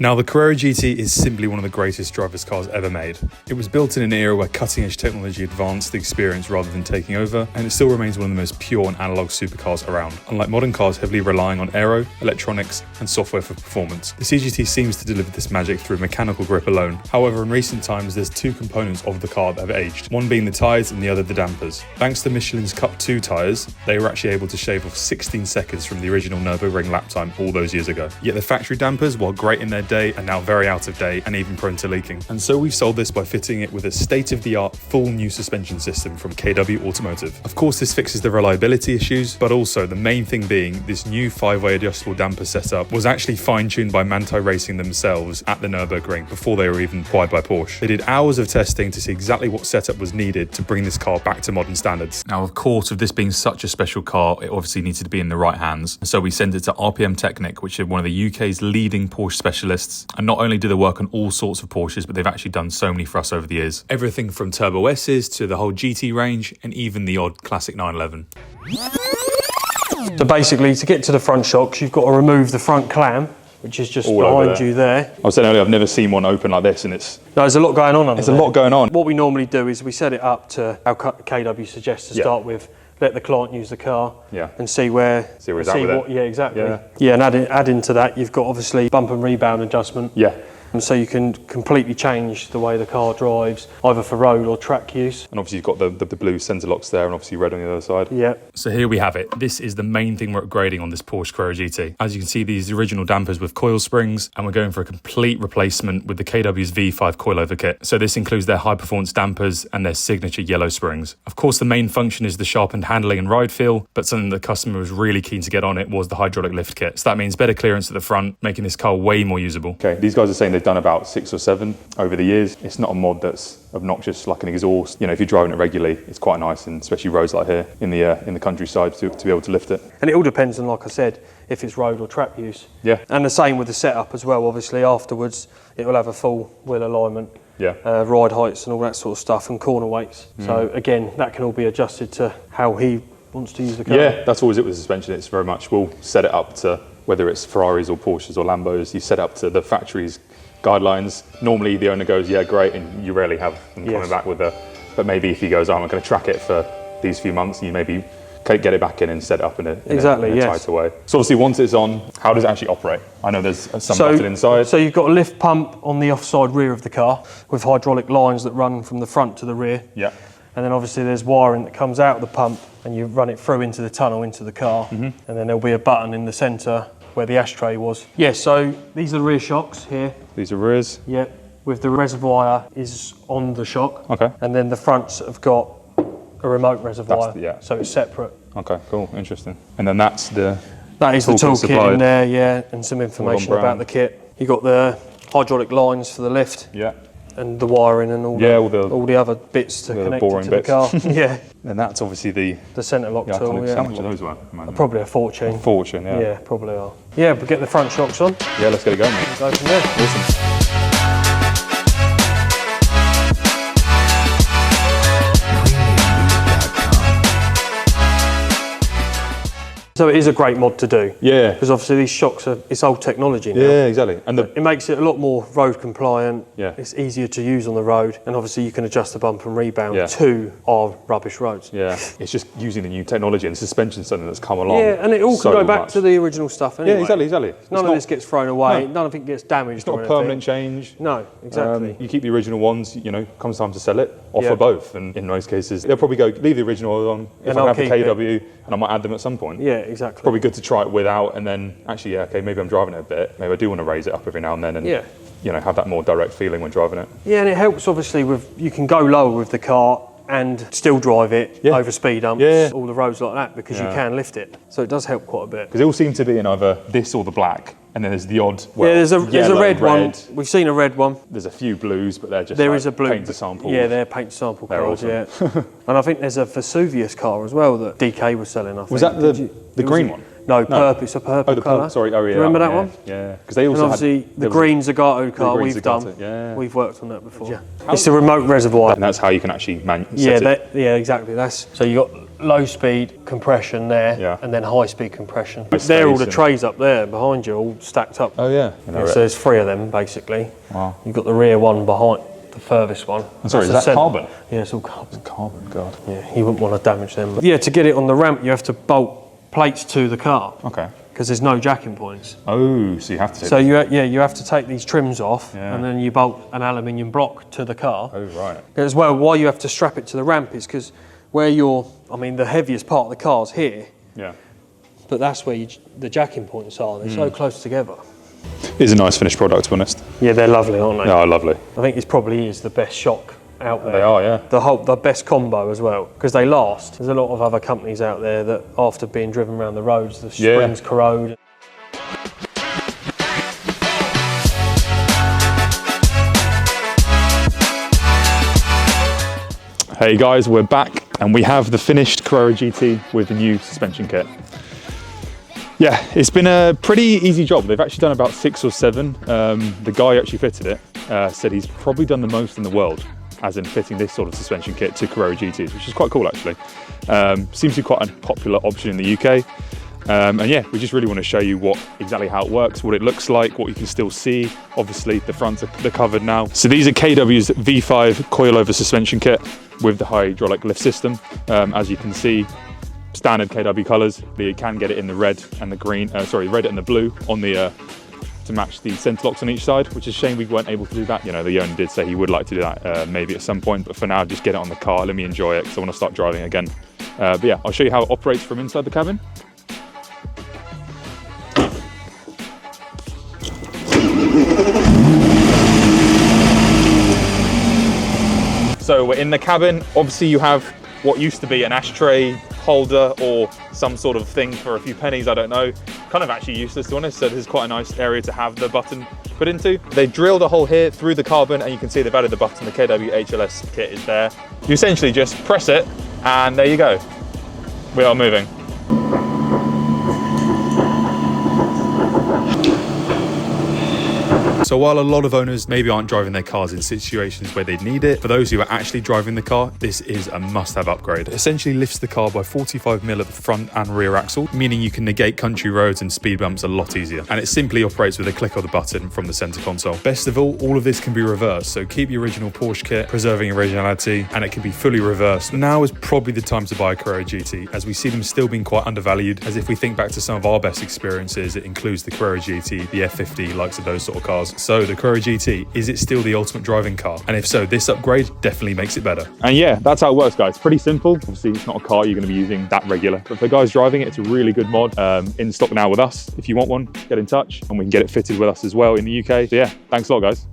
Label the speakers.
Speaker 1: Now, the Carrera GT is simply one of the greatest driver's cars ever made. It was built in an era where cutting-edge technology advanced the experience rather than taking over, and it still remains one of the most pure and analog supercars around, unlike modern cars heavily relying on aero, electronics, and software for performance. The CGT seems to deliver this magic through mechanical grip alone. However, in recent times, there's two components of the car that have aged, one being the tyres and the other the dampers. Thanks to Michelin's Cup 2 tyres, they were actually able to shave off 16 seconds from the original Nürburgring lap time all those years ago. Yet the factory dampers, while great in their day, are now very out of date and even prone to leaking. And so we've sold this by fitting it with a state-of-the-art full new suspension system from KW Automotive. Of course, this fixes the reliability issues, but also the main thing being this new 5-way adjustable damper setup was actually fine-tuned by Manthey Racing themselves at the Nürburgring before they were even acquired by Porsche. They did hours of testing to see exactly what setup was needed to bring this car back to modern standards. Now, of course, with this being such a special car, it obviously needed to be in the right hands. So we sent it to RPM Technic, which is one of the UK's leading Porsche specialists. And not only do they work on all sorts of Porsches, but they've actually done so many for us over the years. Everything from Turbo S's to the whole GT range and even the odd classic 911.
Speaker 2: So basically, to get to the front shocks, you've got to remove the front clam, which is just
Speaker 1: all
Speaker 2: behind you there.
Speaker 1: I was saying earlier, I've never seen one open like this, and it's...
Speaker 2: No, there's a lot going on under there.
Speaker 1: There's a lot going on.
Speaker 2: What we normally do is we set it up to how KW suggests to start with. Let the client use the car and see where
Speaker 1: he's at with it.
Speaker 2: Yeah, exactly. Yeah, and add into that, you've got obviously bump and rebound adjustment.
Speaker 1: Yeah.
Speaker 2: And so you can completely change the way the car drives, either for road or track use.
Speaker 1: And obviously you've got the blue centre locks there and obviously red on the other side.
Speaker 2: Yeah.
Speaker 1: So here we have it. This is the main thing we're upgrading on this Porsche Carrera GT. As you can see, these original dampers with coil springs, and we're going for a complete replacement with the KW's V5 coilover kit. So this includes their high performance dampers and their signature yellow springs. Of course, the main function is the sharpened handling and ride feel, but something the customer was really keen to get on it was the hydraulic lift kit. So that means better clearance at the front, making this car way more usable. Okay, these guys are saying they've done about 6 or 7 over the years. It's not a mod that's obnoxious like an exhaust. You know, if you're driving it regularly, it's quite nice, and especially roads like here in the countryside to be able to lift it.
Speaker 2: And it all depends on, like I said, if it's road or track use.
Speaker 1: Yeah.
Speaker 2: And the same with the setup as well. Obviously, afterwards, it will have a full wheel alignment, ride heights and all that sort of stuff, and corner weights. So again, that can all be adjusted to how he wants to use the car.
Speaker 1: Yeah, that's always it with suspension. It's very much, we'll set it up to, whether it's Ferraris or Porsches or Lambos, you set up to the factory's guidelines. Normally the owner goes, yeah, great, and you rarely have them coming back with but maybe if he goes, I'm not going to track it for these few months, you maybe get it back in and set it up in a tighter way. So obviously once it's on, how does it actually operate? I know there's some button inside.
Speaker 2: So you've got a lift pump on the offside rear of the car with hydraulic lines that run from the front to the rear.
Speaker 1: Yeah.
Speaker 2: And then obviously there's wiring that comes out of the pump and you run it through into the tunnel, into the car. And then there'll be a button in the centre where the ashtray was. Yeah, so these are the rear shocks here.
Speaker 1: These are rears?
Speaker 2: Yeah, with the reservoir is on the shock.
Speaker 1: Okay.
Speaker 2: And then the fronts have got a remote reservoir, so it's separate.
Speaker 1: Okay, cool, interesting. And then that is the
Speaker 2: toolkit in there, yeah, and some information about the kit. You've got the hydraulic lines for the lift.
Speaker 1: Yeah.
Speaker 2: And the wiring and all the other bits to connect it to the car. Yeah.
Speaker 1: And that's obviously the
Speaker 2: centre lock tool.
Speaker 1: How much are those worth?
Speaker 2: Probably a fortune.
Speaker 1: A fortune, yeah.
Speaker 2: Yeah, probably are. Yeah, but get the front shocks on.
Speaker 1: Yeah, let's get it going, mate.
Speaker 2: Let's go from there.
Speaker 1: Awesome.
Speaker 2: So it is a great mod to do.
Speaker 1: Yeah.
Speaker 2: Because obviously these shocks it's old technology now.
Speaker 1: Yeah, exactly. And
Speaker 2: it makes it a lot more road compliant.
Speaker 1: Yeah.
Speaker 2: It's easier to use on the road, and obviously you can adjust the bump and rebound to our rubbish roads.
Speaker 1: Yeah. It's just using the new technology and suspension something that's come along.
Speaker 2: Yeah, and it all can go back to the original stuff anyway.
Speaker 1: Yeah, exactly.
Speaker 2: None of this gets thrown away. None of it gets damaged.
Speaker 1: It's not a permanent change.
Speaker 2: No, exactly.
Speaker 1: You keep the original ones. You know, comes time to sell it, offer both, and in most cases they'll probably go leave the original on. If I have the KW, and I might add them at some point.
Speaker 2: Yeah, exactly.
Speaker 1: Probably good to try it without, and then actually, okay, maybe I'm driving it a bit. Maybe I do want to raise it up every now and then, and you know, have that more direct feeling when driving it.
Speaker 2: Yeah, and it helps obviously you can go lower with the car and still drive it over speed humps, all the roads like that, because you can lift it. So it does help quite a bit.
Speaker 1: Because they all seem to be in either this or the black, and then there's the odd. Well,
Speaker 2: there's a red one. We've seen a red one.
Speaker 1: There's a few blues, but they're just
Speaker 2: is a blue
Speaker 1: paint to sample.
Speaker 2: Yeah, they're paint to sample cars.
Speaker 1: Awesome.
Speaker 2: Yeah, and I think there's a Vesuvius car as well that DK was selling. I think.
Speaker 1: Was that the green one?
Speaker 2: No, purple. It's a purple colour.
Speaker 1: Sorry, oh yeah.
Speaker 2: Remember that one?
Speaker 1: Yeah, because they also
Speaker 2: and obviously the green Zagato car we've done.
Speaker 1: Yeah.
Speaker 2: We've worked on that before. Yeah. It's the remote reservoir.
Speaker 1: And that's how you can actually set it.
Speaker 2: Yeah, exactly. So you got low speed compression there, and then high speed compression. They're all the trays up there behind you, all stacked up.
Speaker 1: Oh yeah.
Speaker 2: So there's 3 of them basically. Wow. You've got the rear one behind, the furthest one.
Speaker 1: I'm sorry, is that carbon?
Speaker 2: Yeah, it's all carbon.
Speaker 1: It's carbon, God.
Speaker 2: Yeah, you wouldn't want to damage them. But yeah, to get it on the ramp, you have to bolt plates to the car.
Speaker 1: Okay.
Speaker 2: Because there's no jacking points.
Speaker 1: Oh, so you have to.
Speaker 2: So you have to take these trims off, and then you bolt an aluminium block to the car.
Speaker 1: Oh right.
Speaker 2: As well, why you have to strap it to the ramp is because where the heaviest part of the car's here.
Speaker 1: Yeah.
Speaker 2: But that's where the jacking points are. They're so close together.
Speaker 1: It's a nice finished product, to be honest.
Speaker 2: Yeah, they're lovely, aren't they?
Speaker 1: Oh, lovely.
Speaker 2: I think this probably is the best shock out there.
Speaker 1: They are, yeah.
Speaker 2: The best combo as well, because they last. There's a lot of other companies out there that after being driven around the roads, the springs corrode.
Speaker 1: Hey guys, we're back and we have the finished Carrera GT with the new suspension kit. Yeah, it's been a pretty easy job. They've actually done about 6 or 7. The guy who actually fitted it said he's probably done the most in the world, as in fitting this sort of suspension kit to Carrera GTs, which is quite cool actually. Seems to be quite a popular option in the UK. And yeah, we just really want to show you exactly how it works, what it looks like, what you can still see. Obviously the fronts are covered now. So these are KW's V5 coilover suspension kit with the hydraulic lift system. As you can see, standard KW colours, but you can get it in the red and the green, red and the blue on the to match the centre locks on each side, which is a shame we weren't able to do that. You know, the owner did say he would like to do that maybe at some point, but for now, just get it on the car, let me enjoy it, because I want to start driving again. But yeah, I'll show you how it operates from inside the cabin. So we're in the cabin. Obviously you have what used to be an ashtray holder or some sort of thing for a few pennies, I don't know. Kind of actually useless, to be honest, so this is quite a nice area to have the button put into. They drilled a hole here through the carbon and you can see they've added the button. The KW HLS kit is there. You essentially just press it and there you go. We are moving. So while a lot of owners maybe aren't driving their cars in situations where they need it, for those who are actually driving the car, this is a must-have upgrade. It essentially lifts the car by 45mm at the front and rear axle, meaning you can negate country roads and speed bumps a lot easier. And it simply operates with a click of the button from the center console. Best of all of this can be reversed, so keep the original Porsche kit, preserving originality, and it can be fully reversed. Now is probably the time to buy a Carrera GT, as we see them still being quite undervalued, as if we think back to some of our best experiences, it includes the Carrera GT, the F50, likes of those sort of cars. So the Carrera GT, is it still the ultimate driving car? And if so, this upgrade definitely makes it better. And yeah, that's how it works, guys. Pretty simple. Obviously, it's not a car you're going to be using that regular, but for guys driving it, it's a really good mod. In stock now with us. If you want one, get in touch and we can get it fitted with us as well in the UK. So yeah, thanks a lot, guys.